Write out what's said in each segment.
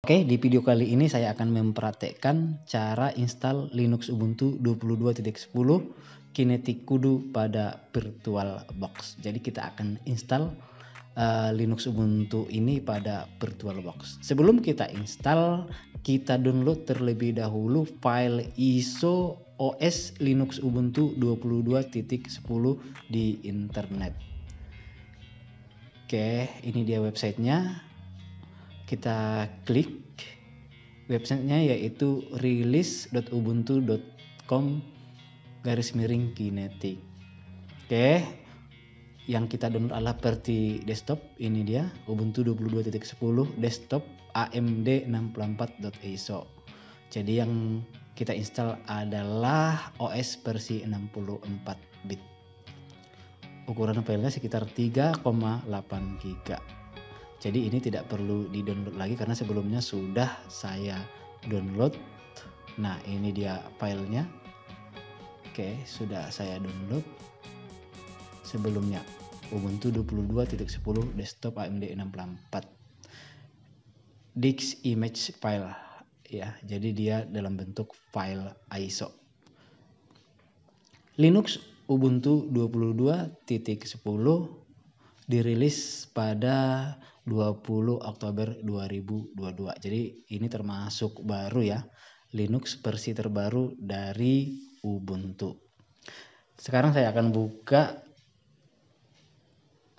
Oke, di video kali ini saya akan mempraktekkan cara install Linux Ubuntu 22.10 Kinetic Kudu pada VirtualBox. Jadi kita akan install Linux Ubuntu ini pada VirtualBox. Sebelum kita install, kita download terlebih dahulu file ISO OS Linux Ubuntu 22.10 di internet. Oke, ini dia websitenya. Kita klik websitenya, yaitu release.ubuntu.com/kinetic. Oke, yang kita download adalah versi desktop. Ini dia Ubuntu 22.10 desktop AMD 64.iso. Jadi yang kita install adalah OS versi 64 bit. Ukuran filenya sekitar 3,8 GB. Jadi ini tidak perlu di-download lagi karena sebelumnya sudah saya download. Nah, ini dia filenya. Oke, sudah saya download sebelumnya. Ubuntu 22.10 desktop AMD 64. Disk image file ya. Jadi dia dalam bentuk file ISO. Linux Ubuntu 22.10 dirilis pada 20 Oktober 2022. Jadi ini termasuk baru ya, Linux versi terbaru dari Ubuntu. Sekarang saya akan buka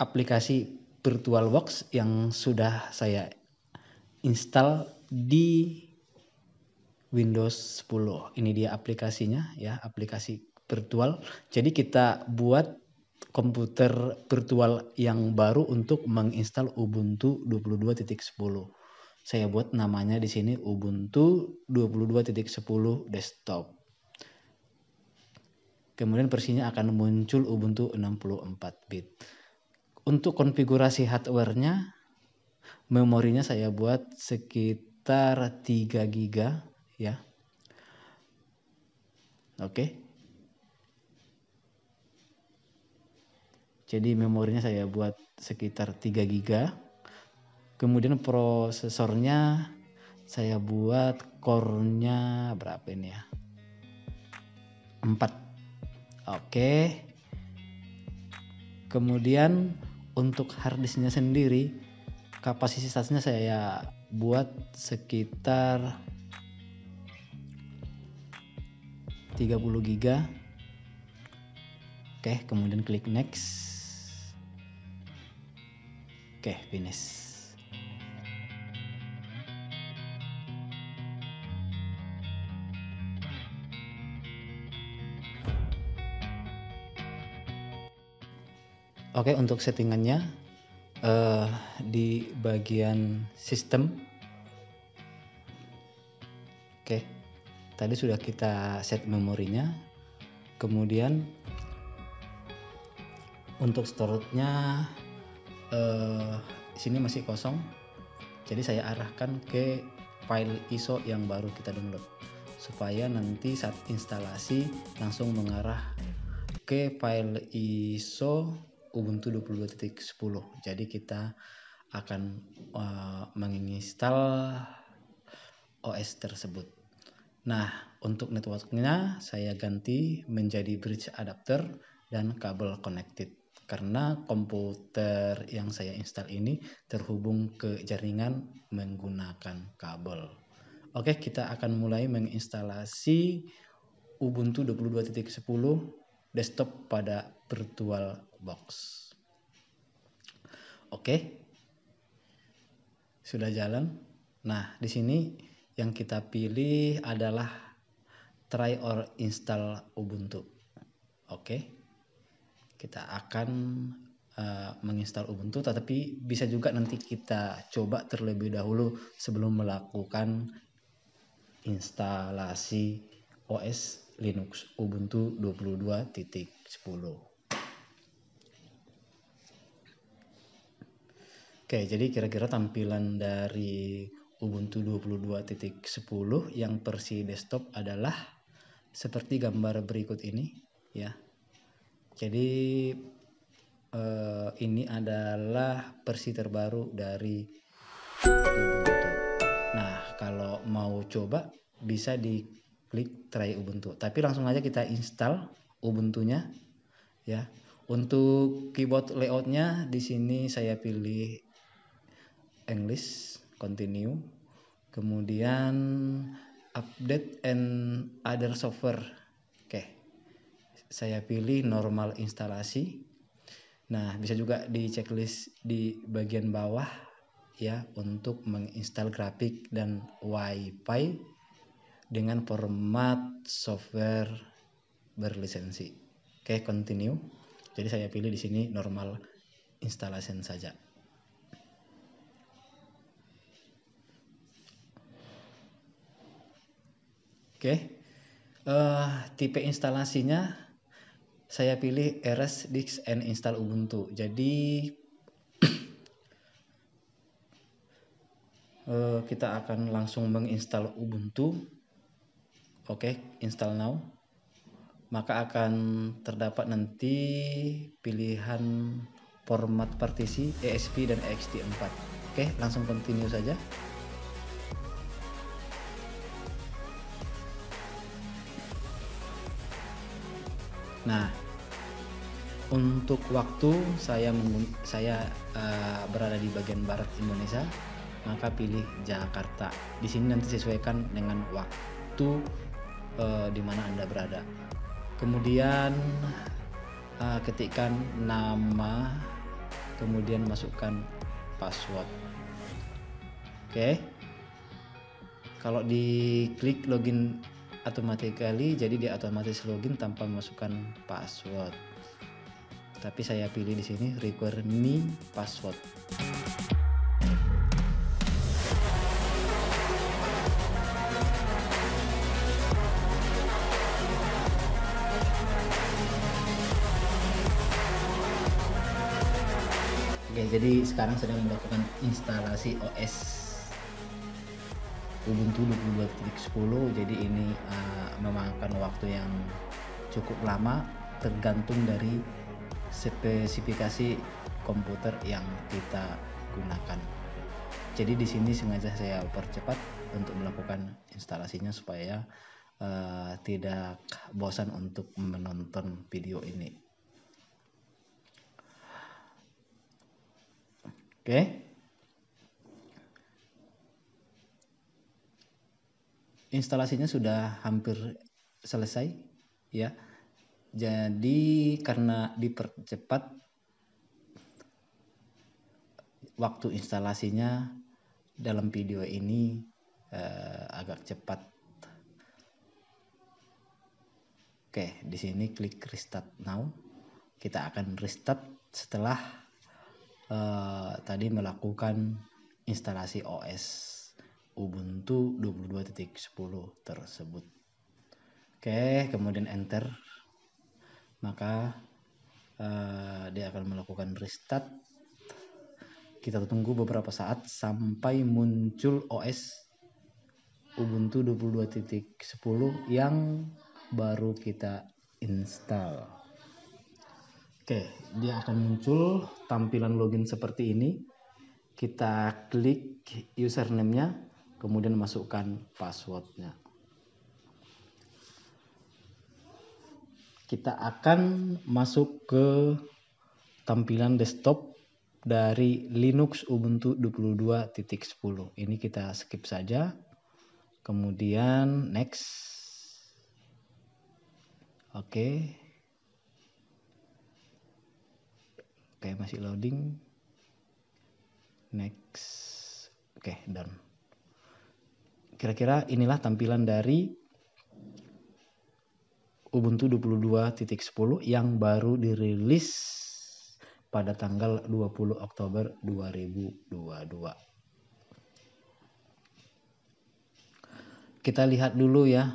aplikasi VirtualBox yang sudah saya install di Windows 10. Ini dia aplikasinya ya, aplikasi virtual. Jadi kita buat komputer virtual yang baru untuk menginstal Ubuntu 22.10. Saya buat namanya di sini Ubuntu 22.10 desktop. Kemudian versinya akan muncul Ubuntu 64 bit. Untuk konfigurasi hardware-nya, memorinya saya buat sekitar 3 GB ya. Oke. Jadi memorinya saya buat sekitar 3 GB. Kemudian prosesornya saya buat core-nya berapa ini ya? 4. Oke. Kemudian untuk harddisknya sendiri, kapasitasnya saya buat sekitar 30 GB. Oke, kemudian klik next. Oke, finish. Oke, untuk settingannya di bagian sistem. Oke, tadi sudah kita set memorinya. Kemudian untuk storage-nya sini masih kosong. Jadi saya arahkan ke file ISO yang baru kita download supaya nanti saat instalasi langsung mengarah ke file ISO Ubuntu 22.10. Jadi kita akan menginstal OS tersebut. Nah, untuk networknya saya ganti menjadi bridge adapter dan kabel connected karena komputer yang saya install ini terhubung ke jaringan menggunakan kabel. Oke, kita akan mulai menginstalasi Ubuntu 22.10 desktop pada VirtualBox. Oke, sudah jalan. Nah, di sini yang kita pilih adalah try or install Ubuntu. Oke, kita akan menginstal Ubuntu, tetapi bisa juga nanti kita coba terlebih dahulu sebelum melakukan instalasi OS Linux Ubuntu 22.10. Oke, jadi kira-kira tampilan dari Ubuntu 22.10 yang versi desktop adalah seperti gambar berikut ini ya. Jadi ini adalah versi terbaru dari Ubuntu. Nah, mau coba bisa diklik try Ubuntu. Tapi langsung aja kita install Ubuntunya ya. Untuk keyboard layoutnya di sini saya pilih English, continue. Kemudian update and other software. Oke. Saya pilih normal instalasi. Nah, bisa juga di checklist di bagian bawah ya untuk menginstal grafik dan WiFi dengan format software berlisensi. Oke, continue. Jadi saya pilih di sini normal installation saja. Oke. Tipe instalasinya saya pilih RS Disk and Install Ubuntu. Jadi kita akan langsung menginstal Ubuntu. Oke, install now. Maka akan terdapat nanti pilihan format partisi ESP dan ext4. Oke, langsung continue saja. Nah, untuk waktu saya berada di bagian barat Indonesia, maka pilih Jakarta. Di sini nanti sesuaikan dengan waktu di mana Anda berada. Kemudian ketikkan nama, kemudian masukkan password. Oke. Kalau diklik login automatically, jadi dia otomatis login tanpa masukkan password. Tapi saya pilih di sini require me password. Oke, jadi sekarang sedang melakukan instalasi OS Ubuntu 22.10. Jadi ini memakan waktu yang cukup lama tergantung dari spesifikasi komputer yang kita gunakan. Jadi di sini sengaja saya percepat untuk melakukan instalasinya supaya tidak bosan untuk menonton video ini. Oke. Instalasinya sudah hampir selesai ya. Jadi karena dipercepat waktu instalasinya dalam video ini agak cepat. Oke, di sini klik restart now. Kita akan restart setelah tadi melakukan instalasi OS Ubuntu 22.10 tersebut. Oke, kemudian enter. Maka dia akan melakukan restart. Kita tunggu beberapa saat sampai muncul OS Ubuntu 22.10 yang baru kita install. Oke, dia akan muncul tampilan login seperti ini. Kita klik username-nya, kemudian masukkan password-nya. Kita akan masuk ke tampilan desktop dari Linux Ubuntu 22.10. Ini kita skip saja. Kemudian next. Oke. Oke, masih loading. Next. Oke, done. Kira-kira inilah tampilan dari Ubuntu 22.10 yang baru dirilis pada tanggal 20 Oktober 2022. Kita lihat dulu ya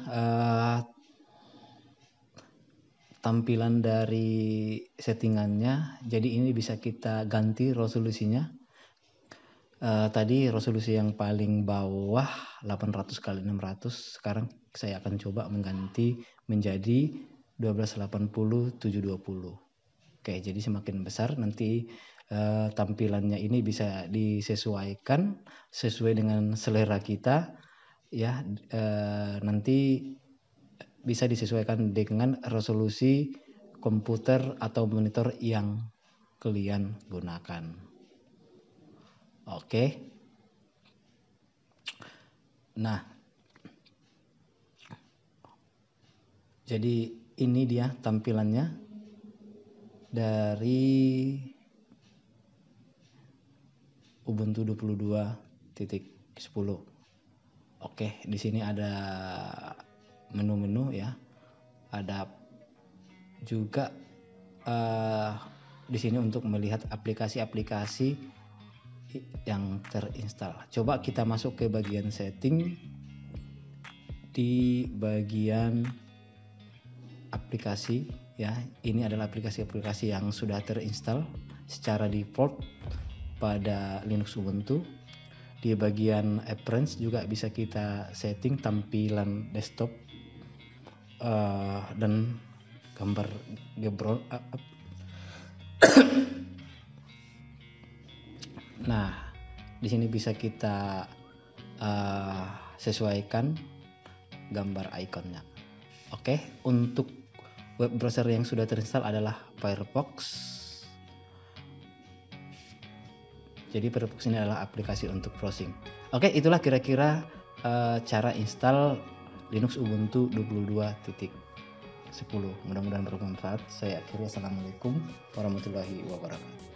tampilan dari settingannya. Jadi ini bisa kita ganti resolusinya. Tadi resolusi yang paling bawah 800x600. Sekarang saya akan coba mengganti menjadi 1280x720. Oke, jadi semakin besar nanti tampilannya ini bisa disesuaikan sesuai dengan selera kita. ya, nanti bisa disesuaikan dengan resolusi komputer atau monitor yang kalian gunakan. Oke. Nah, jadi ini dia tampilannya dari Ubuntu 22.10. Oke, di sini ada menu-menu ya. Ada juga di sini untuk melihat aplikasi-aplikasi yang terinstal. Coba kita masuk ke bagian setting. Di bagian aplikasi ya, ini adalah aplikasi-aplikasi yang sudah terinstall secara default pada Linux Ubuntu. Di bagian appearance juga bisa kita setting tampilan desktop dan gambar background. Nah, di sini bisa kita sesuaikan gambar ikonnya. Oke, untuk web browser yang sudah terinstall adalah Firefox. Jadi Firefox ini adalah aplikasi untuk browsing. Oke, itulah kira-kira cara install Linux Ubuntu 22.10. Mudah-mudahan bermanfaat. Saya akhiri. Assalamualaikum warahmatullahi wabarakatuh.